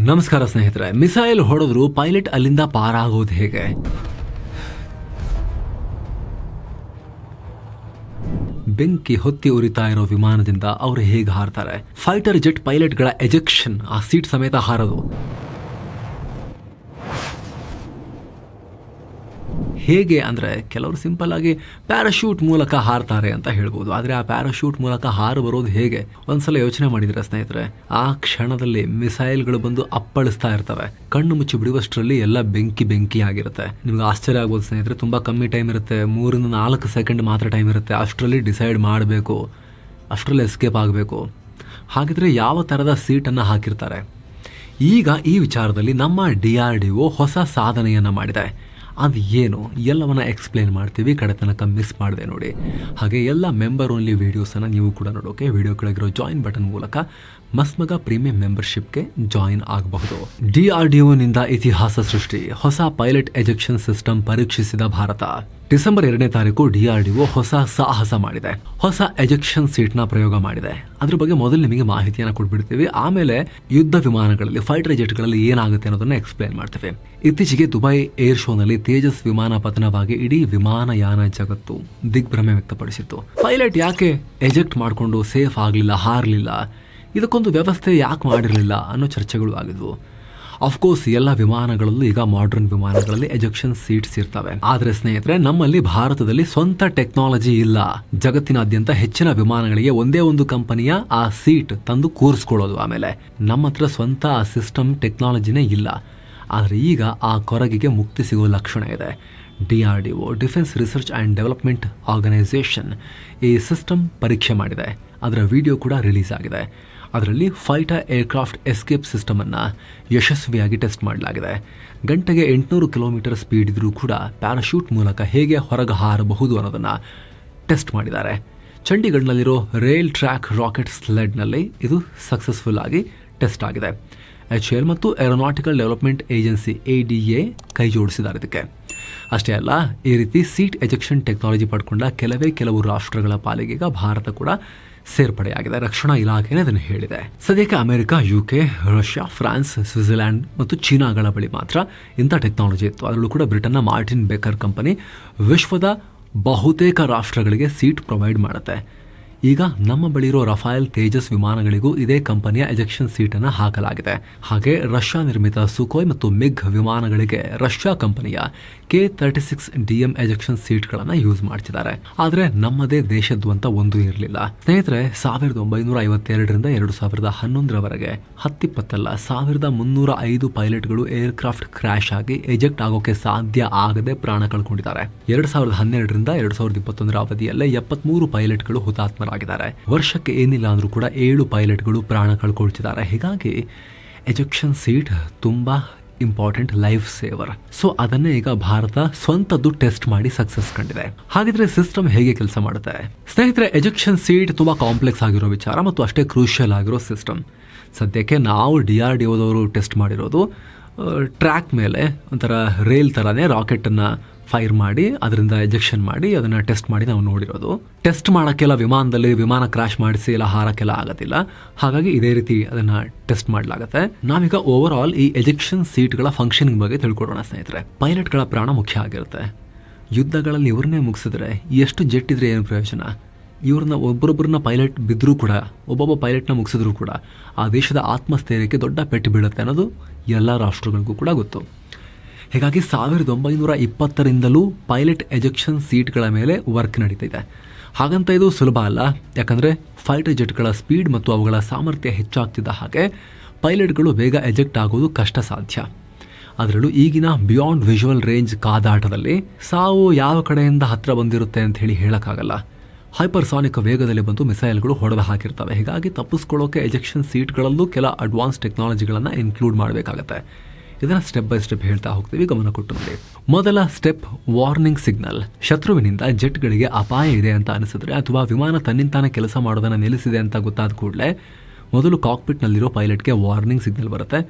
ನಮಸ್ಕಾರ ಸ್ನೇಹಿತರೆ. ಮಿಸೈಲ್ ಹೊಡೆದ್ರು ಪೈಲಟ್ ಅಲ್ಲಿಂದ ಪಾರಾಗೋದು ಹೇಗೆ? ಬೆಂಕಿ ಹೊತ್ತಿ ಉರಿತಾ ಇರೋ ವಿಮಾನದಿಂದ ಅವರು ಹೇಗೆ ಹಾರ್ತಾರೆ? ಫೈಟರ್ ಜೆಟ್ ಪೈಲಟ್ಗಳ ಎಜೆಕ್ಷನ್, ಆ ಸೀಟ್ ಸಮೇತ ಹಾರೋದು ಹೇಗೆ ಅಂದರೆ, ಕೆಲವರು ಸಿಂಪಲ್ ಆಗಿ ಪ್ಯಾರಾಶೂಟ್ ಮೂಲಕ ಹಾರ್ತಾರೆ ಅಂತ ಹೇಳ್ಬೋದು. ಆದರೆ ಆ ಪ್ಯಾರಾಶೂಟ್ ಮೂಲಕ ಹಾರು ಬರೋದು ಹೇಗೆ? ಒಂದ್ಸಲ ಯೋಚನೆ ಮಾಡಿದ್ರೆ ಸ್ನೇಹಿತರೆ, ಆ ಕ್ಷಣದಲ್ಲಿ ಮಿಸೈಲ್ಗಳು ಬಂದು ಅಪ್ಪಳಿಸ್ತಾ ಇರ್ತವೆ. ಕಣ್ಣು ಮುಚ್ಚಿ ಬಿಡುವಷ್ಟರಲ್ಲಿ ಎಲ್ಲ ಬೆಂಕಿ ಆಗಿರುತ್ತೆ. ನಿಮ್ಗೆ ಆಶ್ಚರ್ಯ ಆಗ್ಬೋದು ಸ್ನೇಹಿತರೆ, ತುಂಬಾ ಕಮ್ಮಿ ಟೈಮ್ ಇರುತ್ತೆ, 3-4 ಸೆಕೆಂಡ್ ಮಾತ್ರ ಟೈಮ್ ಇರುತ್ತೆ. ಅಷ್ಟರಲ್ಲಿ ಡಿಸೈಡ್ ಮಾಡಬೇಕು, ಅಷ್ಟರಲ್ಲಿ ಎಸ್ಕೇಪ್ ಆಗಬೇಕು. ಹಾಗಿದ್ರೆ ಯಾವ ಥರದ ಸೀಟನ್ನು ಹಾಕಿರ್ತಾರೆ? ಈಗ ಈ ವಿಚಾರದಲ್ಲಿ ನಮ್ಮ DRDO ಹೊಸ ಸಾಧನೆಯನ್ನು ಮಾಡಿದೆ. ಅದು ಏನು ಎಲ್ಲವನ್ನ ಎಕ್ಸ್ಪ್ಲೇನ್ ಮಾಡ್ತೀವಿ. ಕಡೆ ತನಕ ಮಿಸ್ ಮಾಡಿದೆ ನೋಡಿ. ಹಾಗೆ ಎಲ್ಲ ಮೆಂಬರ್ ಓನ್ಲಿ ವೀಡಿಯೋಸನ್ನು ನೀವು ಕೂಡ ನೋಡೋಕೆ ವಿಡಿಯೋ ಕೆಳಗಿರೋ ಜಾಯಿನ್ ಬಟನ್ ಮೂಲಕ ಮಸ್ಮಗ ಪ್ರೀಮಿಯಂ ಮೆಂಬರ್ಶಿಪ್ಗೆ ಜಾಯಿನ್ ಆಗಬಹುದು. DRDOನಿಂದ ಇತಿಹಾಸ ಸೃಷ್ಟಿ, ಹೊಸ ಪೈಲಟ್ ಎಜೆಕ್ಷನ್ ಸಿಸ್ಟಮ್ ಪರೀಕ್ಷಿಸಿದ ಭಾರತ. ಡಿಸೆಂಬರ್ 2ನೇ ತಾರೀಕು DRDO ಹೊಸ ಸಾಹಸ ಮಾಡಿದೆ. ಹೊಸ ಎಜೆಕ್ಷನ್ ಸೀಟ್ನ ಪ್ರಯೋಗ ಮಾಡಿದೆ. ಅದ್ರ ಬಗ್ಗೆ ಮೊದಲು ನಿಮಗೆ ಮಾಹಿತಿಯನ್ನು ಕೊಟ್ಬಿಡ್ತೀವಿ. ಆಮೇಲೆ ಯುದ್ಧ ವಿಮಾನಗಳಲ್ಲಿ, ಫೈಟರ್ ಜೆಟ್ಗಳಲ್ಲಿ ಏನಾಗುತ್ತೆ ಅನ್ನೋದನ್ನ ಎಕ್ಸ್ಪ್ಲೇನ್ ಮಾಡ್ತೇವೆ. ಇತ್ತೀಚೆಗೆ ದುಬೈ ಏರ್ ಶೋನಲ್ಲಿ ತೇಜಸ್ ವಿಮಾನ ಪತನವಾಗಿ ಇಡೀ ವಿಮಾನಯಾನ ಜಗತ್ತು ದಿಗ್ಭ್ರಮೆ ವ್ಯಕ್ತಪಡಿಸಿತ್ತು. ಪೈಲಟ್ ಯಾಕೆ ಎಜೆಕ್ಟ್ ಮಾಡಿಕೊಂಡು ಸೇಫ್ ಆಗಲಿಲ್ಲ, ಹಾರಲಿಲ್ಲ, ಇದಕ್ಕೊಂದು ವ್ಯವಸ್ಥೆ ಯಾಕೆ ಮಾಡಿರಲಿಲ್ಲ ಅನ್ನೋ ಚರ್ಚೆಗಳು ಆಗಿದ್ವು. ಅಫ್ಕೋರ್ಸ್ ಎಲ್ಲ ವಿಮಾನಗಳಲ್ಲೂ ಈಗ ಮಾಡರ್ನ್ ವಿಮಾನಗಳಲ್ಲಿ ಎಜೆಕ್ಷನ್ ಸೀಟ್ಸ್ ಇರ್ತವೆ. ಆದ್ರೆ ಸ್ನೇಹಿತರೆ, ನಮ್ಮಲ್ಲಿ ಭಾರತದಲ್ಲಿ ಸ್ವಂತ ಟೆಕ್ನಾಲಜಿ ಇಲ್ಲ. ಜಗತ್ತಿನಾದ್ಯಂತ ಹೆಚ್ಚಿನ ವಿಮಾನಗಳಿಗೆ ಒಂದೇ ಒಂದು ಕಂಪನಿಯ ಆ ಸೀಟ್ ತಂದು ಕೂರಿಸ್ಕೊಳ್ಳೋದು. ಆಮೇಲೆ ನಮ್ಮ ಹತ್ರ ಸ್ವಂತ ಆ ಸಿಸ್ಟಮ್ ಟೆಕ್ನಾಲಜಿನೇ ಇಲ್ಲ. ಆದರೆ ಈಗ ಆ ಕೊರಗಿಗೆ ಮುಕ್ತಿ ಸಿಗುವ ಲಕ್ಷಣ ಇದೆ. DRDO, defence research and development organisation, ಈ ಸಿಸ್ಟಮ್ ಪರೀಕ್ಷೆ ಮಾಡಿದೆ. ಅದರ ವಿಡಿಯೋ ಕೂಡ ರಿಲೀಸ್ ಆಗಿದೆ. ಅದರಲ್ಲಿ ಫೈಟರ್ ಏರ್ಕ್ರಾಫ್ಟ್ ಎಸ್ಕೇಪ್ ಸಿಸ್ಟಮನ್ನು ಯಶಸ್ವಿಯಾಗಿ ಟೆಸ್ಟ್ ಮಾಡಲಾಗಿದೆ. ಗಂಟೆಗೆ 800 ಕಿಲೋಮೀಟರ್ ಸ್ಪೀಡ್ ಇದ್ರೂ ಕೂಡ ಪ್ಯಾರಾಶೂಟ್ ಮೂಲಕ ಹೇಗೆ ಹೊರಗೆ ಹಾರಬಹುದು ಅನ್ನೋದನ್ನು ಟೆಸ್ಟ್ ಮಾಡಿದ್ದಾರೆ. ಚಂಡೀಗಢ್ನಲ್ಲಿರೋ ರೈಲ್ ಟ್ರ್ಯಾಕ್ ರಾಕೆಟ್ ಸ್ಲೆಡ್ನಲ್ಲಿ ಇದು ಸಕ್ಸಸ್ಫುಲ್ ಆಗಿ ಟೆಸ್ಟ್ ಆಗಿದೆ. HAL ಮತ್ತು ಏರೋನಾಟಿಕಲ್ ಡೆವಲಪ್ಮೆಂಟ್ ಏಜೆನ್ಸಿ ADA ಕೈ ಜೋಡಿಸಿದ್ದಾರೆ ಇದಕ್ಕೆ. ಅಷ್ಟೇ ಅಲ್ಲ, ಈ ರೀತಿ ಸೀಟ್ ಎಜೆಕ್ಷನ್ ಟೆಕ್ನಾಲಜಿ ಪಡ್ಕೊಂಡ ಕೆಲವು ರಾಷ್ಟ್ರಗಳ ಪಾಲಿಗೆ ಈಗ ಭಾರತ ಕೂಡ ಸೇರ್ಪಡೆಯಾಗಿದೆ. ರಕ್ಷಣಾ ಇಲಾಖೆನೇ ಅದನ್ನು ಹೇಳಿದೆ. ಸದ್ಯಕ್ಕೆ America, UK, Russia, France, Switzerland ಮತ್ತು ಚೀನಾಗಳ ಬಳಿ ಮಾತ್ರ ಇಂಥ ಟೆಕ್ನಾಲಜಿ ಇತ್ತು. ಅದರಲ್ಲೂ ಕೂಡ ಬ್ರಿಟನ್ನ ಮಾರ್ಟಿನ್ ಬೇಕರ್ ಕಂಪನಿ ವಿಶ್ವದ ಬಹುತೇಕ ರಾಷ್ಟ್ರಗಳಿಗೆ ಸೀಟ್ ಪ್ರೊವೈಡ್ ಮಾಡುತ್ತೆ. ಈಗ ನಮ್ಮ ಬಳಿ ಇರೋ ರಫೇಲ್ ತೇಜಸ್ ವಿಮಾನಗಳಿಗೂ ಇದೇ ಕಂಪನಿಯ ಎಜೆಕ್ಷನ್ ಸೀಟನ್ನು ಹಾಕಲಾಗಿದೆ. ಹಾಗೆ ರಷ್ಯಾ ನಿರ್ಮಿತ ಸುಕೋಯ್ ಮತ್ತು ಮಿಗ್ ವಿಮಾನಗಳಿಗೆ ರಷ್ಯಾ ಕಂಪನಿಯ K-36DM ಎಜೆಕ್ಷನ್ ಸೀಟ್ಗಳನ್ನು ಯೂಸ್ ಮಾಡ್ತಿದ್ದಾರೆ. ಆದರೆ ನಮ್ಮದೇ ದೇಶದ್ದು ಅಂತ ಒಂದು ಇರಲಿಲ್ಲ ಸ್ನೇಹಿತರೆ. 1952ರಿಂದ 2011ರವರೆಗೆ 1305 ಪೈಲಟ್ಗಳು ಏರ್ಕ್ರಾಫ್ಟ್ ಕ್ರ್ಯಾಶ್ ಆಗಿ ಎಜೆಕ್ಟ್ ಆಗೋಕೆ ಸಾಧ್ಯ ಆಗದೆ ಪ್ರಾಣ ಕಳ್ಕೊಂಡಿದ್ದಾರೆ. 2012ರಿಂದ 2021ರ ಅವಧಿಯಲ್ಲೇ 73 ಪೈಲಟ್ಗಳು ಹುತಾತ್ಮರಾಗಿದ್ದಾರೆ. ವರ್ಷಕ್ಕೆ ಏನಿಲ್ಲ ಅಂದ್ರೂ ಕೂಡ 7 ಪೈಲಟ್ಗಳು ಪ್ರಾಣ ಕಳ್ಕೊಳ್ತಿದ್ದಾರೆ. ಹೀಗಾಗಿ ಎಜೆಕ್ಷನ್ ಸೀಟ್ ತುಂಬಾ ಇಂಪಾರ್ಟೆಂಟ್ ಲೈಫ್ ಸೇವರ್. ಸೊ ಅದನ್ನೇ ಈಗ ಭಾರತ ಸ್ವಂತದ್ದು ಟೆಸ್ಟ್ ಮಾಡಿ ಸಕ್ಸಸ್ ಕಂಡಿದೆ. ಹಾಗಿದ್ರೆ ಸಿಸ್ಟಮ್ ಹೇಗೆ ಕೆಲಸ ಮಾಡುತ್ತೆ ಸ್ನೇಹಿತರೆ? ಎಜೆಕ್ಷನ್ ಸೀಟ್ ತುಂಬಾ ಕಾಂಪ್ಲೆಕ್ಸ್ ಆಗಿರೋ ವಿಚಾರ ಮತ್ತು ಅಷ್ಟೇ ಕ್ರೂಷಿಯಲ್ ಆಗಿರೋ ಸಿಸ್ಟಮ್. ಸದ್ಯಕ್ಕೆ ನಾವು DRDOದವರು ಟೆಸ್ಟ್ ಮಾಡಿರೋದು ಟ್ರ್ಯಾಕ್ ಮೇಲೆ ಒಂಥರ ರೈಲ್ ಥರನೇ ರಾಕೆಟನ್ನು ಫೈರ್ ಮಾಡಿ ಅದರಿಂದ ಎಜೆಕ್ಷನ್ ಮಾಡಿ ಅದನ್ನು ಟೆಸ್ಟ್ ಮಾಡಿ ನಾವು ನೋಡಿರೋದು. ಟೆಸ್ಟ್ ಮಾಡೋಕ್ಕೆಲ್ಲ ವಿಮಾನದಲ್ಲಿ ವಿಮಾನ ಕ್ರಾಶ್ ಮಾಡಿಸಿ ಎಲ್ಲ ಹಾರಕ್ಕೆಲ್ಲ ಆಗೋದಿಲ್ಲ. ಹಾಗಾಗಿ ಇದೇ ರೀತಿ ಅದನ್ನು ಟೆಸ್ಟ್ ಮಾಡಲಾಗುತ್ತೆ. ನಾವೀಗ ಓವರ್ ಆಲ್ ಈ ಎಜೆಕ್ಷನ್ ಸೀಟ್ಗಳ ಫಂಕ್ಷನಿಂಗ್ ಬಗ್ಗೆ ತಿಳ್ಕೊಡೋಣ ಸ್ನೇಹಿತರೆ. ಪೈಲಟ್ಗಳ ಪ್ರಾಣ ಮುಖ್ಯ ಆಗಿರುತ್ತೆ. ಯುದ್ಧಗಳಲ್ಲಿ ಇವ್ರನ್ನೇ ಮುಗಿಸಿದ್ರೆ ಎಷ್ಟು ಜೆಟ್ ಇದ್ರೆ ಏನು ಪ್ರಯೋಜನ? ಇವ್ರನ್ನ ಒಬ್ಬರೊಬ್ಬರನ್ನ ಪೈಲಟ್ ಬಿದ್ದರೂ ಕೂಡ, ಒಬ್ಬೊಬ್ಬ ಪೈಲಟ್ನ ಮುಗಿಸಿದ್ರು ಕೂಡ ಆ ದೇಶದ ಆತ್ಮಸ್ಥೈರ್ಯಕ್ಕೆ ದೊಡ್ಡ ಪೆಟ್ಟು ಬೀಳುತ್ತೆ ಅನ್ನೋದು ಎಲ್ಲ ರಾಷ್ಟ್ರಗಳಿಗೂ ಕೂಡ ಗೊತ್ತು. ಹೀಗಾಗಿ 1920ರಿಂದಲೂ ಪೈಲಟ್ ಎಜೆಕ್ಷನ್ ಸೀಟ್ಗಳ ಮೇಲೆ ವರ್ಕ್ ನಡೀತಿದೆ. ಹಾಗಂತ ಇದು ಸುಲಭ ಅಲ್ಲ. ಯಾಕಂದರೆ ಫೈಟರ್ ಜೆಟ್ಗಳ ಸ್ಪೀಡ್ ಮತ್ತು ಅವುಗಳ ಸಾಮರ್ಥ್ಯ ಹೆಚ್ಚಾಗ್ತಿದ್ದ ಹಾಗೆ ಪೈಲಟ್ಗಳು ಬೇಗ ಎಜೆಕ್ಟ್ ಆಗೋದು ಕಷ್ಟ ಸಾಧ್ಯ. ಅದರಲ್ಲೂ ಈಗಿನ ಬಿಯಾಂಡ್ ವಿಜುವಲ್ ರೇಂಜ್ ಕಾದಾಟದಲ್ಲಿ ಸಾವು ಯಾವ ಕಡೆಯಿಂದ ಹತ್ತಿರ ಬಂದಿರುತ್ತೆ ಅಂತ ಹೇಳೋಕ್ಕಾಗಲ್ಲ. ಹೈಪರ್ಸಾನಿಕ್ ವೇಗದಲ್ಲಿ ಬಂದು ಮಿಸೈಲ್ಗಳು ಹೊಡೆದು ಹಾಕಿರ್ತವೆ. ಹೀಗಾಗಿ ತಪ್ಪಿಸ್ಕೊಳ್ಳೋಕೆ ಎಜೆಕ್ಷನ್ ಸೀಟ್ಗಳಲ್ಲೂ ಕೆಲ ಅಡ್ವಾನ್ಸ್ ಟೆಕ್ನಾಲಜಿಗಳನ್ನು ಇನ್ಕ್ಲೂಡ್ ಮಾಡಬೇಕಾಗತ್ತೆ. ಇದನ್ನು ಸ್ಟೆಪ್ ಬೈ ಸ್ಟೆಪ್ ಹೇಳ್ತಾ ಹೋಗ್ತೀವಿ, ಗಮನ ಕೊಟ್ಟು ನೋಡಿ. ಮೊದಲ ಸ್ಟೆಪ್ ವಾರ್ನಿಂಗ್ ಸಿಗ್ನಲ್. ಶತ್ರುವಿನಿಂದ ಜೆಟ್ಗಳಿಗೆ ಅಪಾಯ ಇದೆ ಅಂತ ಅನಿಸಿದ್ರೆ ಅಥವಾ ವಿಮಾನ ತನ್ನಿಂತಾನೆ ಕೆಲಸ ಮಾಡೋದನ್ನು ನಿಲ್ಲಿಸಿದೆ ಅಂತ ಗೊತ್ತಾದ ಕೂಡಲೇ ಮೊದಲು ಕಾಕ್ಪಿಟ್ನಲ್ಲಿರೋ ಪೈಲಟ್ಗೆ ವಾರ್ನಿಂಗ್ ಸಿಗ್ನಲ್ ಬರುತ್ತೆ.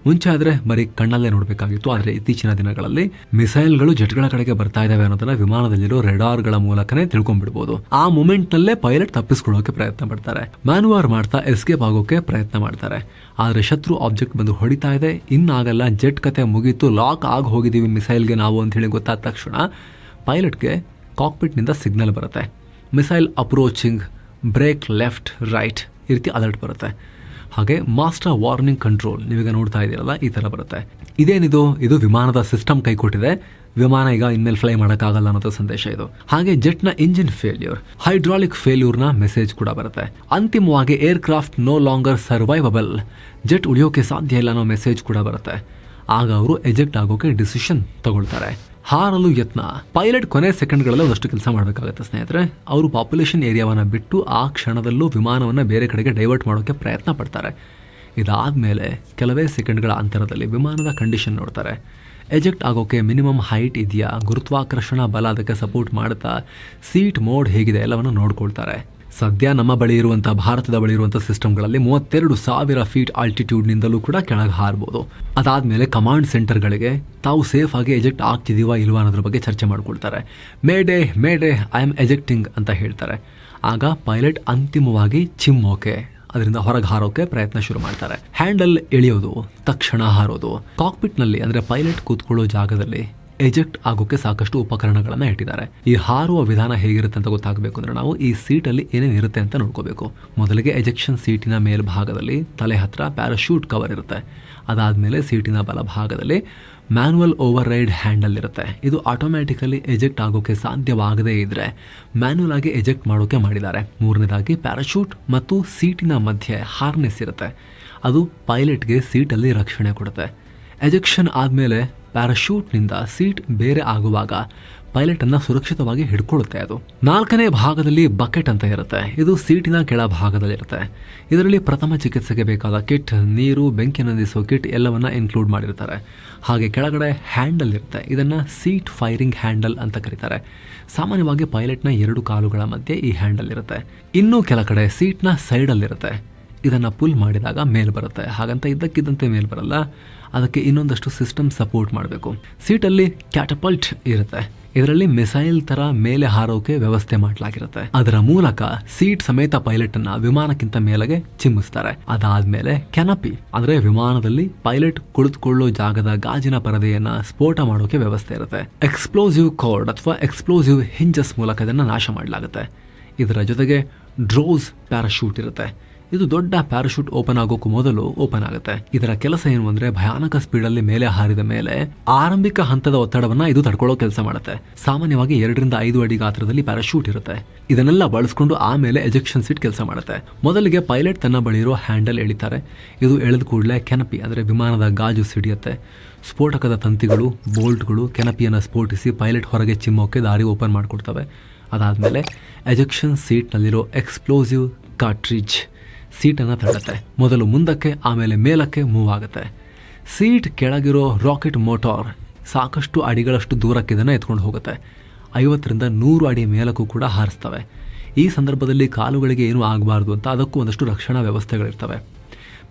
ಮುಂಚೆ ಆದರೆ ಬರೀ ಕಣ್ಣಲ್ಲೇ ನೋಡಬೇಕಾಗಿತ್ತು. ಆದರೆ ಇತ್ತೀಚಿನ ದಿನಗಳಲ್ಲಿ ಮಿಸೈಲ್ಗಳು ಜೆಟ್ಗಳ ಕಡೆಗೆ ಬರ್ತಾ ಇದಾವೆ ಅನ್ನೋದನ್ನ ವಿಮಾನದಲ್ಲಿರೋ ರೆಡಾರ್ಗಳ ಮೂಲಕನೇ ತಿಳ್ಕೊಂಡ್ಬಿಡ್ಬೋದು. ಆ ಮೂಮೆಂಟ್ನಲ್ಲೇ ಪೈಲಟ್ ತಪ್ಪಿಸ್ಕೊಳ್ಳೋಕೆ ಪ್ರಯತ್ನ ಪಡ್ತಾರೆ. ಮ್ಯಾನುವರ್ ಮಾಡ್ತಾ ಎಸ್ಕೇಪ್ ಆಗೋಕೆ ಪ್ರಯತ್ನ ಮಾಡ್ತಾರೆ. ಆದರೆ ಶತ್ರು ಆಬ್ಜೆಕ್ಟ್ ಬಂದು ಹೊಡಿತಾ ಇದೆ, ಇನ್ನಾಗಲ್ಲ, ಜೆಟ್ ಕತೆ ಮುಗೀತು, ಲಾಕ್ ಆಗಿ ಹೋಗಿದ್ದೀವಿ ಮಿಸೈಲ್ಗೆ ನಾವು ಅಂತ ಹೇಳಿ ಗೊತ್ತಾದ ತಕ್ಷಣ ಪೈಲಟ್ಗೆ ಕಾಕ್ಪಿಟ್ನಿಂದ ಸಿಗ್ನಲ್ ಬರುತ್ತೆ. Missile approaching, break left right, ಈ ರೀತಿ ಅಲರ್ಟ್ ಬರುತ್ತೆ. ಹಾಗೆ ಮಾಸ್ಟರ್ ವಾರ್ನಿಂಗ್ ಕಂಟ್ರೋಲ್ ನೀವೀಗ ನೋಡ್ತಾ ಇದ್ದೀರಲ್ಲ, ಈ ಥರ ಬರುತ್ತೆ. ಇದೇನಿದು? ಇದು ವಿಮಾನದ ಸಿಸ್ಟಮ್ ಕೈ ಕೊಟ್ಟಿದೆ, ವಿಮಾನ ಈಗ ಇನ್ಮೇಲೆ ಫ್ಲೈ ಮಾಡೋಕ್ಕಾಗಲ್ಲ ಅನ್ನೋದು ಸಂದೇಶ ಇದು. ಹಾಗೆ ಜೆಟ್ನ ಇಂಜಿನ್ ಫೇಲ್ಯೂರ್, ಹೈಡ್ರಾಲಿಕ್ ಫೇಲ್ಯೂರ್ನ ಮೆಸೇಜ್ ಕೂಡ ಬರುತ್ತೆ. ಅಂತಿಮವಾಗಿ ಏರ್ಕ್ರಾಫ್ಟ್ ನೋ ಲಾಂಗರ್ ಸರ್ವೈವಬಲ್, ಜೆಟ್ ಉಳಿಯೋಕೆ ಸಾಧ್ಯ ಇಲ್ಲ ಅನ್ನೋ ಮೆಸೇಜ್ ಕೂಡ ಬರುತ್ತೆ. ಆಗ ಅವರು ಎಜೆಕ್ಟ್ ಆಗೋಕೆ ಡಿಸಿಷನ್ ತಗೊಳ್ತಾರೆ. ಹಾರಲು ಯತ್ನ. ಪೈಲಟ್ ಕೊನೆ ಸೆಕೆಂಡ್ಗಳಲ್ಲಿ ಒಂದಷ್ಟು ಕೆಲಸ ಮಾಡಬೇಕಾಗುತ್ತೆ ಸ್ನೇಹಿತರೆ. ಅವರು ಪಾಪ್ಯುಲೇಷನ್ ಏರಿಯಾವನ್ನು ಬಿಟ್ಟು ಆ ಕ್ಷಣದಲ್ಲೂ ವಿಮಾನವನ್ನು ಬೇರೆ ಕಡೆಗೆ ಡೈವರ್ಟ್ ಮಾಡೋಕ್ಕೆ ಪ್ರಯತ್ನ ಪಡ್ತಾರೆ. ಇದಾದಮೇಲೆ ಕೆಲವೇ ಸೆಕೆಂಡ್ಗಳ ಅಂತರದಲ್ಲಿ ವಿಮಾನದ ಕಂಡೀಷನ್ ನೋಡ್ತಾರೆ. ಎಜೆಕ್ಟ್ ಆಗೋಕೆ ಮಿನಿಮಮ್ ಹೈಟ್ ಇದೆಯಾ, ಗುರುತ್ವಾಕರ್ಷಣ ಬಲ ಅದಕ್ಕೆ ಸಪೋರ್ಟ್ ಮಾಡುತ್ತಾ, ಸೀಟ್ ಮೋಡ್ ಹೇಗಿದೆ ಎಲ್ಲವನ್ನು ನೋಡ್ಕೊಳ್ತಾರೆ. ಸದ್ಯ ನಮ್ಮ ಬಳಿ ಇರುವಂಥ, ಭಾರತದ ಬಳಿ ಇರುವಂಥ ಸಿಸ್ಟಮ್ಗಳಲ್ಲಿ 32,000 ಫೀಟ್ ಆಲ್ಟಿಟ್ಯೂಡ್ನಿಂದಲೂ ಕೂಡ ಕೆಳಗೆ ಹಾರಬಹುದು. ಅದಾದಮೇಲೆ ಕಮಾಂಡ್ ಸೆಂಟರ್ಗಳಿಗೆ ತಾವು ಸೇಫ್ ಆಗಿ ಎಜೆಕ್ಟ್ ಆಗ್ತಿದೀವಾ ಇಲ್ವಾ ಅನ್ನೋದ್ರ ಬಗ್ಗೆ ಚರ್ಚೆ ಮಾಡ್ಕೊಳ್ತಾರೆ. ಮೇಡೇ ಮೇಡೇ ಐ ಆಮ್ ಎಜೆಕ್ಟಿಂಗ್ ಅಂತ ಹೇಳ್ತಾರೆ. ಆಗ ಪೈಲಟ್ ಅಂತಿಮವಾಗಿ ಚಿಮ್ಮೋಕೆ, ಅದರಿಂದ ಹೊರಗೆ ಹಾರೋಕೆ ಪ್ರಯತ್ನ ಶುರು ಮಾಡ್ತಾರೆ. ಹ್ಯಾಂಡಲ್ ಎಳೆಯೋದು, ತಕ್ಷಣ ಹಾರೋದು. ಕಾಕ್ಪಿಟ್ನಲ್ಲಿ ಅಂದರೆ ಪೈಲಟ್ ಕೂತ್ಕೊಳ್ಳೋ ಜಾಗದಲ್ಲಿ ಎಜೆಕ್ಟ್ ಆಗೋಕೆ ಸಾಕಷ್ಟು ಉಪಕರಣಗಳನ್ನು ಇಟ್ಟಿದ್ದಾರೆ. ಈ ಹಾರುವ ವಿಧಾನ ಹೇಗಿರುತ್ತೆ ಅಂತ ಗೊತ್ತಾಗಬೇಕು ಅಂದ್ರೆ ನಾವು ಈ ಸೀಟಲ್ಲಿ ಏನೇನಿರುತ್ತೆ ಅಂತ ನೋಡ್ಕೋಬೇಕು. ಮೊದಲಿಗೆ ಎಜೆಕ್ಷನ್ ಸೀಟಿನ ಮೇಲ್ಭಾಗದಲ್ಲಿ ತಲೆ ಹತ್ರ ಪ್ಯಾರಾಶೂಟ್ ಕವರ್ ಇರುತ್ತೆ. ಅದಾದಮೇಲೆ ಸೀಟಿನ ಬಲಭಾಗದಲ್ಲಿ ಮ್ಯಾನ್ಯುವಲ್ ಓವರ್ ರೈಡ್ ಹ್ಯಾಂಡಲ್ ಇರುತ್ತೆ. ಇದು ಆಟೋಮ್ಯಾಟಿಕಲಿ ಎಜೆಕ್ಟ್ ಆಗೋಕೆ ಸಾಧ್ಯವಾಗದೇ ಇದ್ರೆ ಮ್ಯಾನ್ಯುವಲ್ ಆಗಿ ಎಜೆಕ್ಟ್ ಮಾಡೋಕೆ ಮಾಡಿದ್ದಾರೆ. ಮೂರನೇದಾಗಿ ಪ್ಯಾರಾಶೂಟ್ ಮತ್ತು ಸೀಟಿನ ಮಧ್ಯೆ ಹಾರ್ನೆಸ್ ಇರುತ್ತೆ. ಅದು ಪೈಲಟ್ಗೆ ಸೀಟಲ್ಲಿ ರಕ್ಷಣೆ ಕೊಡುತ್ತೆ. ಎಜೆಕ್ಷನ್ ಆದಮೇಲೆ ಪ್ಯಾರಾಶೂಟ್ನಿಂದ ಸೀಟ್ ಬೇರೆ ಆಗುವಾಗ ಪೈಲಟನ್ನು ಸುರಕ್ಷಿತವಾಗಿ ಹಿಡ್ಕೊಳ್ಳುತ್ತೆ. ಅದು 4ನೇ ಭಾಗದಲ್ಲಿ ಬಕೆಟ್ ಅಂತ ಇರುತ್ತೆ. ಇದು ಸೀಟಿನ ಕೆಳ ಭಾಗದಲ್ಲಿರುತ್ತೆ. ಇದರಲ್ಲಿ ಪ್ರಥಮ ಚಿಕಿತ್ಸೆಗೆ ಬೇಕಾದ ಕಿಟ್, ನೀರು, ಬೆಂಕಿ ನಂದಿಸೋ ಕಿಟ್ ಎಲ್ಲವನ್ನ ಇನ್ಕ್ಲೂಡ್ ಮಾಡಿರ್ತಾರೆ. ಹಾಗೆ ಕೆಳಗಡೆ ಹ್ಯಾಂಡಲ್ ಇರುತ್ತೆ. ಇದನ್ನು ಸೀಟ್ ಫೈರಿಂಗ್ ಹ್ಯಾಂಡಲ್ ಅಂತ ಕರೀತಾರೆ. ಸಾಮಾನ್ಯವಾಗಿ ಪೈಲಟ್ನ 2 ಕಾಲುಗಳ ಮಧ್ಯೆ ಈ ಹ್ಯಾಂಡಲ್ ಇರುತ್ತೆ. ಇನ್ನೂ ಕೆಲ ಕಡೆ ಸೀಟ್ನ ಸೈಡಲ್ಲಿರುತ್ತೆ. ಇದನ್ನು ಪುಲ್ ಮಾಡಿದಾಗ ಮೇಲ್ ಬರುತ್ತೆ. ಹಾಗಂತ ಇದ್ದಕ್ಕಿದ್ದಂತೆ ಮೇಲ್ ಬರಲ್ಲ, ಅದಕ್ಕೆ ಇನ್ನೊಂದಷ್ಟು ಸಿಸ್ಟಮ್ ಸಪೋರ್ಟ್ ಮಾಡಬೇಕು. ಸೀಟಲ್ಲಿ ಕ್ಯಾಟಪಲ್ಟ್ ಇರುತ್ತೆ. ಇದರಲ್ಲಿ ಮಿಸೈಲ್ ತರ ಮೇಲೆ ಹಾರೋಕೆ ವ್ಯವಸ್ಥೆ ಮಾಡಲಾಗಿರುತ್ತೆ. ಅದರ ಮೂಲಕ ಸೀಟ್ ಸಮೇತ ಪೈಲಟ್ ಅನ್ನ ವಿಮಾನಕ್ಕಿಂತ ಮೇಲೆಗೆ ಚಿಮ್ಮಿಸ್ತಾರೆ. ಅದಾದ್ಮೇಲೆ ಕೆನಪಿ ಅಂದ್ರೆ ವಿಮಾನದಲ್ಲಿ ಪೈಲಟ್ ಕುಳಿತುಕೊಳ್ಳೋ ಜಾಗದ ಗಾಜಿನ ಪರದೆಯನ್ನ ಸ್ಫೋಟ ಮಾಡೋಕೆ ವ್ಯವಸ್ಥೆ ಇರುತ್ತೆ. ಎಕ್ಸ್ಪ್ಲೋಸಿವ್ ಕಾರ್ಡ್ ಅಥವಾ ಎಕ್ಸ್ಪ್ಲೋಸಿವ್ ಹಿಂಜಸ್ ಮೂಲಕ ಇದನ್ನ ನಾಶ ಮಾಡಲಾಗುತ್ತೆ. ಇದರ ಜೊತೆಗೆ ಡ್ರೋಸ್ ಪ್ಯಾರಾಶೂಟ್ ಇರುತ್ತೆ. ಇದು ದೊಡ್ಡ ಪ್ಯಾರಾಶೂಟ್ ಓಪನ್ ಆಗೋಕ್ಕೂ ಮೊದಲು ಓಪನ್ ಆಗುತ್ತೆ. ಇದರ ಕೆಲಸ ಏನು ಅಂದ್ರೆ ಭಯಾನಕ ಸ್ಪೀಡಲ್ಲಿ ಮೇಲೆ ಹಾರಿದ ಮೇಲೆ ಆರಂಭಿಕ ಹಂತದ ಒತ್ತಡವನ್ನ ಇದು ತಡ್ಕೊಳ್ಳೋ ಕೆಲಸ ಮಾಡುತ್ತೆ. ಸಾಮಾನ್ಯವಾಗಿ 2 ರಿಂದ 5 ಅಡಿ ಗಾತ್ರದಲ್ಲಿ ಪ್ಯಾರಾಶೂಟ್ ಇರುತ್ತೆ. ಇದನ್ನೆಲ್ಲ ಬಳಸ್ಕೊಂಡು ಆಮೇಲೆ ಎಜೆಕ್ಷನ್ ಸೀಟ್ ಕೆಲಸ ಮಾಡುತ್ತೆ. ಮೊದಲಿಗೆ ಪೈಲಟ್ ತನ್ನ ಬಳಿ ಇರೋ ಹ್ಯಾಂಡಲ್ ಎಳಿತಾರೆ. ಇದು ಎಳೆದ ಕೂಡಲೇ ಕೆನಪಿ ಅಂದ್ರೆ ವಿಮಾನದ ಗಾಜು ಸಿಡಿಯುತ್ತೆ. ಸ್ಫೋಟಕದ ತಂತಿಗಳು, ಬೋಲ್ಟ್ಗಳು ಕೆನಪಿಯನ್ನು ಸ್ಫೋಟಿಸಿ ಪೈಲಟ್ ಹೊರಗೆ ಚಿಮ್ಮೋಕೆ ದಾರಿ ಓಪನ್ ಮಾಡಿಕೊಡ್ತವೆ. ಅದಾದ್ಮೇಲೆ ಎಜೆಕ್ಷನ್ ಸೀಟ್ನಲ್ಲಿರೋ ಎಕ್ಸ್ಪ್ಲೋಸಿವ್ ಕಾರ್ಟ್ರಿಡ್ಜ್ ಸೀಟನ್ನು ತಳ್ಳುತ್ತೆ. ಮೊದಲು ಮುಂದಕ್ಕೆ ಆಮೇಲೆ ಮೇಲಕ್ಕೆ ಮೂವ್ ಆಗುತ್ತೆ. ಸೀಟ್ ಕೆಳಗಿರೋ ರಾಕೆಟ್ ಮೋಟಾರ್ ಸಾಕಷ್ಟು ಅಡಿಗಳಷ್ಟು ದೂರಕ್ಕೆ ಇದನ್ನು ಎತ್ಕೊಂಡು ಹೋಗುತ್ತೆ. 50 ರಿಂದ 100 ಅಡಿ ಮೇಲಕ್ಕೂ ಕೂಡ ಹಾರಿಸ್ತವೆ. ಈ ಸಂದರ್ಭದಲ್ಲಿ ಕಾಲುಗಳಿಗೆ ಏನೂ ಆಗಬಾರ್ದು ಅಂತ ಅದಕ್ಕೂ ಒಂದಷ್ಟು ರಕ್ಷಣಾ ವ್ಯವಸ್ಥೆಗಳಿರ್ತವೆ.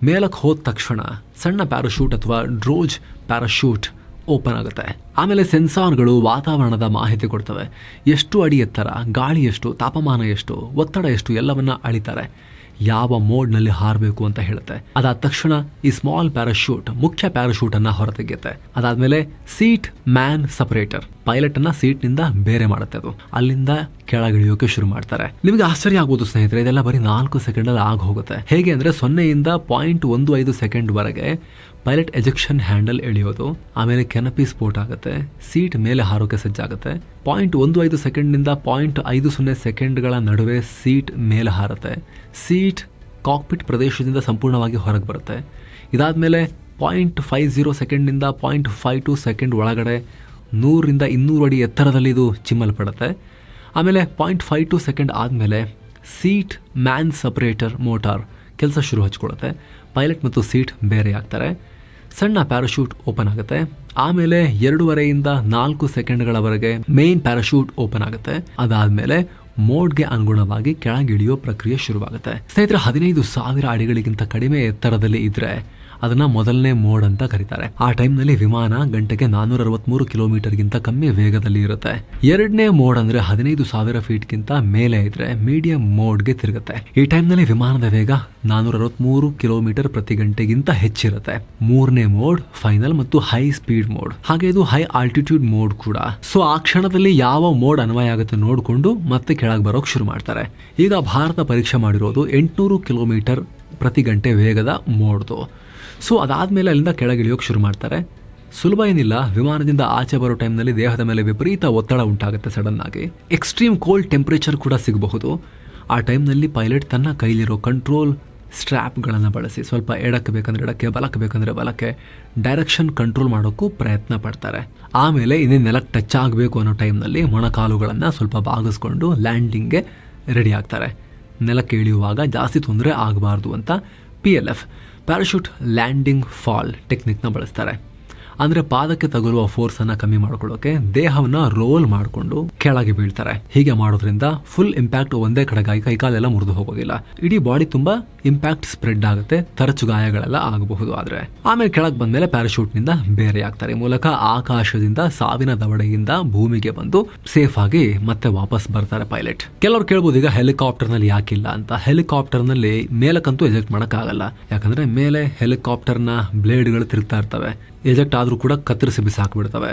ಮೇಲಕ್ಕೆ ಹೋದ ತಕ್ಷಣ ಸಣ್ಣ ಪ್ಯಾರಾಶೂಟ್ ಅಥವಾ ಡ್ರೋಜ್ ಪ್ಯಾರಾಶೂಟ್ ಓಪನ್ ಆಗುತ್ತೆ. ಆಮೇಲೆ ಸೆನ್ಸಾರ್ಗಳು ವಾತಾವರಣದ ಮಾಹಿತಿ ಕೊಡ್ತವೆ. ಎಷ್ಟು ಅಡಿ ಎತ್ತರ, ಗಾಳಿ ಎಷ್ಟು, ತಾಪಮಾನ ಎಷ್ಟು, ಒತ್ತಡ ಎಷ್ಟು ಎಲ್ಲವನ್ನ ಅಳಿತಾರೆ. ಯಾವ ಮೋಡ್ನಲ್ಲಿ ಹಾರಬೇಕು ಅಂತ ಹೇಳುತ್ತೆ. ಅದಾದ ತಕ್ಷಣ ಈ ಸ್ಮಾಲ್ ಪ್ಯಾರಾಶೂಟ್ ಮುಖ್ಯ ಪ್ಯಾರಾಶೂಟ್ ಅನ್ನ ಹೊರತೆಗೆಯುತ್ತೆ. ಅದಾದ್ಮೇಲೆ ಸೀಟ್ ಮ್ಯಾನ್ ಸಪರೇಟರ್ ಪೈಲಟ್ ಅನ್ನ ಸೀಟ್ ನಿಂದ ಬೇರೆ ಮಾಡುತ್ತೆ. ಅದು ಅಲ್ಲಿಂದ ಕೆಳಗಿಳಿಯೋಕೆ ಶುರು ಮಾಡ್ತಾರೆ. ನಿಮಗೆ ಆಶ್ಚರ್ಯ ಆಗ್ಬೋದು ಸ್ನೇಹಿತರೆ, ಇದೆಲ್ಲ ಬರೀ 4 ಸೆಕೆಂಡ್ ಅಲ್ಲಿ ಆಗ ಹೋಗುತ್ತೆ. ಹೇಗೆ ಅಂದ್ರೆ 0 ಯಿಂದ 0.15 ಸೆಕೆಂಡ್ ವರೆಗೆ ಪೈಲಟ್ ಎಜೆಕ್ಷನ್ ಹ್ಯಾಂಡಲ್ ಎಳೆಯೋದು, ಆಮೇಲೆ ಕೆನಪಿ ಸ್ಫೋಟ ಆಗುತ್ತೆ, ಸೀಟ್ ಮೇಲೆ ಹಾರೋಕೆ ಸಜ್ಜಾಗುತ್ತೆ. 0.15 ಸೆಕೆಂಡ್ನಿಂದ 0.50 ಸೆಕೆಂಡ್ಗಳ ನಡುವೆ ಸೀಟ್ ಮೇಲೆ ಹಾರುತ್ತೆ. ಸೀಟ್ ಕಾಕ್ಪಿಟ್ ಪ್ರದೇಶದಿಂದ ಸಂಪೂರ್ಣವಾಗಿ ಹೊರಗೆ ಬರುತ್ತೆ. ಇದಾದ್ಮೇಲೆ 0.50 ಸೆಕೆಂಡ್ನಿಂದ 0.52 ಸೆಕೆಂಡ್ ಒಳಗಡೆ 100 ರಿಂದ 200 ಅಡಿ ಎತ್ತರದಲ್ಲಿ ಇದು ಚಿಮ್ಮಲ್ಪಡುತ್ತೆ. ಆಮೇಲೆ 0.52 ಸೆಕೆಂಡ್ ಆದಮೇಲೆ ಸೀಟ್ ಮ್ಯಾನ್ ಸಪರೇಟರ್ ಮೋಟಾರ್ ಕೆಲಸ ಶುರು ಹಚ್ಕೊಳ್ಳುತ್ತೆ. ಪೈಲಟ್ ಮತ್ತು ಸೀಟ್ ಬೇರೆ ಆಗ್ತಾರೆ. ಸಣ್ಣ ಪ್ಯಾರಾಶೂಟ್ ಓಪನ್ ಆಗುತ್ತೆ. ಆಮೇಲೆ 2.5 ರಿಂದ 4 ಸೆಕೆಂಡ್ಗಳವರೆಗೆ ಮೇನ್ ಪ್ಯಾರಾಶೂಟ್ ಓಪನ್ ಆಗುತ್ತೆ. ಅದಾದ್ಮೇಲೆ ಮೋಡ್ಗೆ ಅನುಗುಣವಾಗಿ ಕೆಳಗಿಳಿಯೋ ಪ್ರಕ್ರಿಯೆ ಶುರುವಾಗುತ್ತೆ. ಸ್ನೇಹಿತರೆ, 15,000 ಅಡಿಗಳಿಗಿಂತ ಕಡಿಮೆ ಎತ್ತರದಲ್ಲಿ ಇದ್ರೆ ಅದನ್ನ ಮೊದಲನೇ ಮೋಡ್ ಅಂತ ಕರೀತಾರೆ. ಆ ಟೈಮ್ನಲ್ಲಿ ವಿಮಾನ ಗಂಟೆಗೆ 463 ಕಿಲೋಮೀಟರ್ಗಿಂತ ಕಮ್ಮಿ ವೇಗದಲ್ಲಿ ಇರುತ್ತೆ. ಎರಡನೇ ಮೋಡ್ ಅಂದ್ರೆ 15,000 ಫೀಟ್ಗಿಂತ ಮೇಲೆ ಇದ್ರೆ ಮೀಡಿಯಂ ಮೋಡ್ಗೆ ತಿರುಗುತ್ತೆ. ಈ ಟೈಮ್ನಲ್ಲಿ ವಿಮಾನದ ವೇಗ 463 ಕಿಲೋಮೀಟರ್ ಪ್ರತಿ ಗಂಟೆಗಿಂತ ಹೆಚ್ಚಿರುತ್ತೆ. ಮೂರನೇ ಮೋಡ್ ಫೈನಲ್ ಮತ್ತು ಹೈ ಸ್ಪೀಡ್ ಮೋಡ್, ಹಾಗೆ ಇದು ಹೈ ಆಲ್ಟಿಟ್ಯೂಡ್ ಮೋಡ್ ಕೂಡ. ಸೊ ಆ ಕ್ಷಣದಲ್ಲಿ ಯಾವ ಮೋಡ್ ಅನ್ವಯ ಆಗುತ್ತೆ ನೋಡಿಕೊಂಡು ಮತ್ತೆ ಕೆಳಗೆ ಬರೋಕ್ ಶುರು ಮಾಡ್ತಾರೆ. ಈಗ ಭಾರತ ಪರೀಕ್ಷೆ ಮಾಡಿರೋದು 800 ಕಿಲೋಮೀಟರ್ ಪ್ರತಿ ಗಂಟೆ ವೇಗದ ಮೋಡ್ದು. ಸೊ ಅದಾದ್ಮೇಲೆ ಅಲ್ಲಿಂದ ಕೆಳಗಿಳಿಯೋಕೆ ಶುರು ಮಾಡ್ತಾರೆ. ಸುಲಭ ಏನಿಲ್ಲ. ವಿಮಾನದಿಂದ ಆಚೆ ಬರೋ ಟೈಮ್ನಲ್ಲಿ ದೇಹದ ಮೇಲೆ ವಿಪರೀತ ಒತ್ತಡ ಉಂಟಾಗುತ್ತೆ. ಸಡನ್ ಆಗಿ ಎಕ್ಸ್ಟ್ರೀಮ್ ಕೋಲ್ಡ್ ಟೆಂಪರೇಚರ್ ಕೂಡ ಸಿಗಬಹುದು. ಆ ಟೈಮ್ನಲ್ಲಿ ಪೈಲಟ್ ತನ್ನ ಕೈಲಿರೋ ಕಂಟ್ರೋಲ್ ಸ್ಟ್ರ್ಯಾಪ್ಗಳನ್ನು ಬಳಸಿ ಸ್ವಲ್ಪ ಎಡಕ್ಕೆ ಬೇಕಂದ್ರೆ ಎಡಕ್ಕೆ, ಬಲಕ್ಕೆ ಬೇಕಂದ್ರೆ ಬಲಕ್ಕೆ ಡೈರೆಕ್ಷನ್ ಕಂಟ್ರೋಲ್ ಮಾಡೋಕ್ಕೂ ಪ್ರಯತ್ನ ಪಡ್ತಾರೆ. ಆಮೇಲೆ ಇನ್ನೇ ನೆಲಕ್ಕೆ ಟಚ್ ಆಗಬೇಕು ಅನ್ನೋ ಟೈಮ್ನಲ್ಲಿ ಮೊಣಕಾಲುಗಳನ್ನು ಸ್ವಲ್ಪ ಬಾಗಿಸ್ಕೊಂಡು ಲ್ಯಾಂಡಿಂಗ್ಗೆ ರೆಡಿ ಆಗ್ತಾರೆ. ನೆಲಕ್ಕೆ ಇಳಿಯುವಾಗ ಜಾಸ್ತಿ ತೊಂದರೆ ಆಗಬಾರ್ದು ಅಂತ PLF ಪ್ಯಾರಾಶೂಟ್ ಲ್ಯಾಂಡಿಂಗ್ ಫಾಲ್ ಟೆಕ್ನಿಕ್ನ ಬಳಸ್ತಾರೆ. ಅಂದರೆ ಪಾದಕ್ಕೆ ತಗುಲುವ ಫೋರ್ಸನ್ನು ಕಮ್ಮಿ ಮಾಡ್ಕೊಳ್ಳೋಕೆ ದೇಹವನ್ನು ರೋಲ್ ಮಾಡಿಕೊಂಡು ಕೆಳಗೆ ಬೀಳ್ತಾರೆ. ಹೀಗೆ ಮಾಡೋದ್ರಿಂದ ಫುಲ್ ಇಂಪ್ಯಾಕ್ಟ್ ಒಂದೇ ಕಡೆಗಾಗಿ ಕೈಕಾಲೆಲ್ಲ ಮುರಿದು ಹೋಗೋದಿಲ್ಲ. ಇಡೀ ಬಾಡಿ ತುಂಬಾ ಇಂಪ್ಯಾಕ್ಟ್ ಸ್ಪ್ರೆಡ್ ಆಗುತ್ತೆ, ತರಚು ಗಾಯಗಳೆಲ್ಲ ಆಗಬಹುದು. ಆದ್ರೆ ಆಮೇಲೆ ಕೆಳಗೆ ಬಂದ್ಮೇಲೆ ಪ್ಯಾರಾಶೂಟ್ನಿಂದ ಬೇರೆ ಆಗ್ತಾರೆ. ಮೂಲಕ ಆಕಾಶದಿಂದ ಸಾವಿನ ದವಡೆಯಿಂದ ಭೂಮಿಗೆ ಬಂದು ಸೇಫ್ ಆಗಿ ಮತ್ತೆ ವಾಪಸ್ ಬರ್ತಾರೆ ಪೈಲಟ್. ಕೆಲವರು ಕೇಳ್ಬೋದು, ಈಗ ಹೆಲಿಕಾಪ್ಟರ್ ನಲ್ಲಿ ಯಾಕಿಲ್ಲ ಅಂತ. ಹೆಲಿಕಾಪ್ಟರ್ ನಲ್ಲಿ ಮೇಲಕ್ಕಂತೂ ಎಜೆಕ್ಟ್ ಮಾಡಕ್ ಆಗಲ್ಲ. ಯಾಕಂದ್ರೆ ಮೇಲೆ ಹೆಲಿಕಾಪ್ಟರ್ನ ಬ್ಲೇಡ್ಗಳು ತಿರುಗ್ತಾ ಇರ್ತವೆ. ಎಜೆಕ್ಟ್ ಆದ್ರೂ ಕೂಡ ಕತ್ತರಿಸಿ ಬಿಸಾಕ್ಬಿಡ್ತವೆ.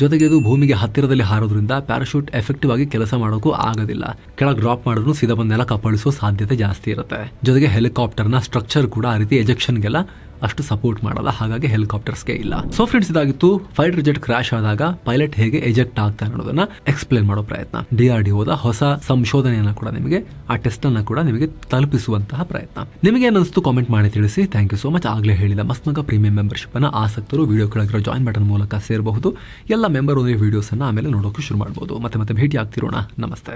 ಜೊತೆಗೆ ಇದು ಭೂಮಿಗೆ ಹತ್ತಿರದಲ್ಲಿ ಹಾರೋದ್ರಿಂದ ಪ್ಯಾರಾಶೂಟ್ ಎಫೆಕ್ಟಿವ್ ಆಗಿ ಕೆಲಸ ಮಾಡೋಕ್ಕೂ ಆಗೋದಿಲ್ಲ. ಕೆಳಗೆ ಡ್ರಾಪ್ ಮಾಡಿದ್ರು ಸೀದಾ ಬಂದ ನೆಲ ಕಪ್ಪಳಿಸೋ ಸಾಧ್ಯತೆ ಜಾಸ್ತಿ ಇರುತ್ತೆ. ಜೊತೆಗೆ ಹೆಲಿಕಾಪ್ಟರ್ನ ಸ್ಟ್ರಕ್ಚರ್ ಕೂಡ ಆ ರೀತಿ ಎಜೆಕ್ಷನ್ಗೆಲ್ಲ ಅಷ್ಟು ಸಪೋರ್ಟ್ ಮಾಡಲ್ಲ. ಹಾಗಾಗಿ ಹೆಲಿಕಾಪ್ಟರ್ಸ್ಗೆ ಇಲ್ಲ. ಸೊ ಫ್ರೆಂಡ್ಸ್, ಇದಾಗಿತ್ತು ಫೈಟರ್ ಜೆಟ್ ಕ್ರಾಶ್ ಆದಾಗ ಪೈಲಟ್ ಹೇಗೆ ಎಜೆಕ್ಟ್ ಆಗ್ತಾರೆ ಅನ್ನೋದನ್ನ ಎಕ್ಸ್ಪ್ಲೇನ್ ಮಾಡೋ ಪ್ರಯತ್ನ. DRDOದ ಹೊಸ ಸಂಶೋಧನೆಯನ್ನ ಕೂಡ ನಿಮಗೆ, ಆ ಟೆಸ್ಟ್ ಅನ್ನ ಕೂಡ ನಿಮಗೆ ತಲುಪಿಸುವಂತಹ ಪ್ರಯತ್ನ. ನಿಮಗೆ ಏನಿಸ್ತು ಕಾಮೆಂಟ್ ಮಾಡಿ ತಿಳಿಸಿ. Thank you so much. ಆಗಲೇ ಹೇಳಿದ ಮಸ್ಮಗ ಪ್ರೀಮಿಯಂ ಮೆಂಬರ್ಶಿಪ್ ಅನ್ನ ಆಸಕ್ತರು ವಿಡಿಯೋ ಕೆಳಗಿರೋ ಜಾಯಿನ್ ಬಟನ್ ಮೂಲಕ ಸೇರಬಹುದು. ಎಲ್ಲ ಮೆಂಬರ್ ಒಂದೇ ವಿಡಿಯೋಸ್ ಅನ್ನ ಆಮೇಲೆ ನೋಡೋಕೆ ಶುರು ಮಾಡಬಹುದು. ಮತ್ತೆ ಭೇಟಿ ಆಗ್ತಿರೋಣ. ನಮಸ್ತೆ.